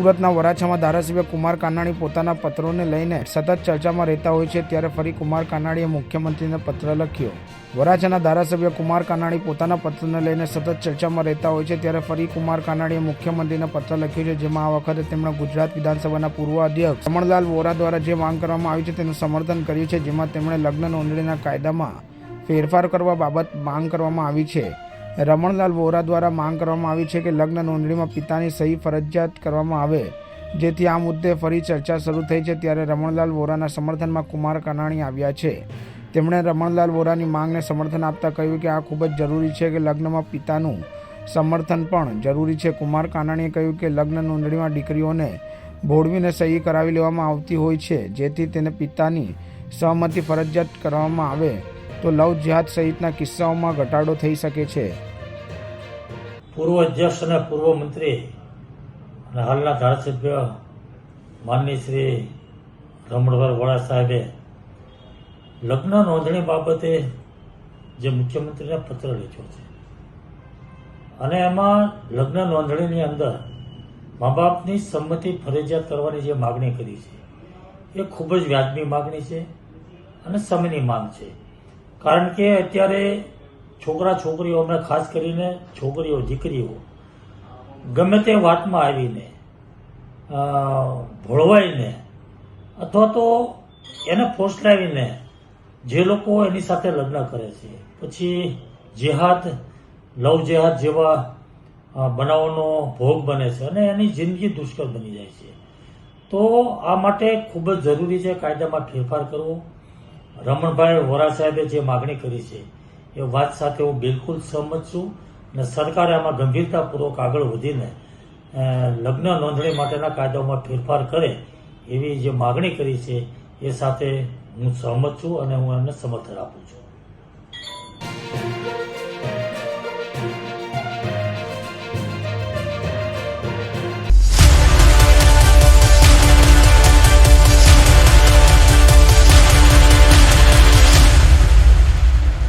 સુરતના વરાછામાં ધારાસભ્ય કુમાર કાનાણી પોતાના પત્રોને લઈને સતત ચર્ચામાં રહેતા હોય છે, ત્યારે ફરી કુમાર કાનાણીએ મુખ્યમંત્રીને પત્ર લખ્યો. વરાછાના ધારાસભ્ય કુમાર કાનાણી પોતાના પત્રને લઈને સતત ચર્ચામાં રહેતા હોય છે, ત્યારે ફરી કુમાર કાનાણીએ મુખ્યમંત્રીને પત્ર લખ્યો છે, જેમાં આ વખતે તેમણે ગુજરાત વિધાનસભાના પૂર્વ અધ્યક્ષ રમણલાલ વોરા દ્વારા જે માંગ કરવામાં આવી છે તેનું સમર્થન કર્યું છે, જેમાં તેમણે લગ્ન નોંધણીના કાયદામાં ફેરફાર કરવા બાબત માંગ કરવામાં આવી છે. રમણલાલ વોરા દ્વારા માંગ કરવામાં આવી છે કે લગ્ન નોંધણીમાં પિતાની સહી ફરજિયાત કરવામાં આવે, જેથી આ મુદ્દે ફરી ચર્ચા શરૂ થઈ છે. ત્યારે રમણલાલ વોરાના સમર્થનમાં કુમાર કાનાણી આવ્યા છે. તેમણે રમણલાલ વોરાની માંગને સમર્થન આપતા કહ્યું કે આ ખૂબ જ જરૂરી છે કે લગ્નમાં પિતાનું સમર્થન પણ જરૂરી છે. કુમાર કાનાણીએ કહ્યું કે લગ્ન નોંધણીમાં દીકરીઓને ભોળવીને સહી કરાવી લેવામાં આવતી હોય છે, જેથી તેને પિતાની સહમતિ ફરજિયાત કરવામાં આવે તો લવ જેહાદ સહિતના કિસ્સાઓમાં ઘટાડો થઈ શકે છે. પૂર્વ અધ્યક્ષ અને પૂર્વ મંત્રી અને હાલના ધારાસભ્ય માનનીય શ્રી રમણભાઈ વોરા સાહેબે લગ્ન નોંધણી બાબતે જે મુખ્યમંત્રીને પત્ર લખ્યો છે અને એમાં લગ્ન નોંધણીની અંદર મા બાપની સંમતિ ફરજિયાત કરવાની જે માગણી કરી છે એ ખૂબ જ વ્યાજબી માગણી છે અને સમયની માંગ છે. કારણ કે અત્યારે છોકરા છોકરીઓને ખાસ કરીને છોકરીઓ દીકરીઓ ગમે તે વાતમાં આવીને ભોળવાઈને અથવા તો એને ફોસલાવીને જે લોકો એની સાથે લગ્ન કરે છે, પછી જેહાદ લવ જેહાદ જેવા બનાવોનો ભોગ બને છે અને એની જિંદગી દુષ્કર બની જાય છે. તો આ માટે ખૂબ જ જરૂરી છે કાયદામાં ફેરફાર કરવો. રમણભાઈ વોરા સાહેબે જે માગણી કરી છે એ વાત સાથે હું બિલકુલ સહમત છું અને સરકારે આમાં ગંભીરતાપૂર્વક આગળ વધીને લગ્ન નોંધણી માટેના કાયદાઓમાં ફેરફાર કરે એવી જે માગણી કરી છે એ સાથે હું સહમત છું અને હું એમને સમર્થન આપું છું.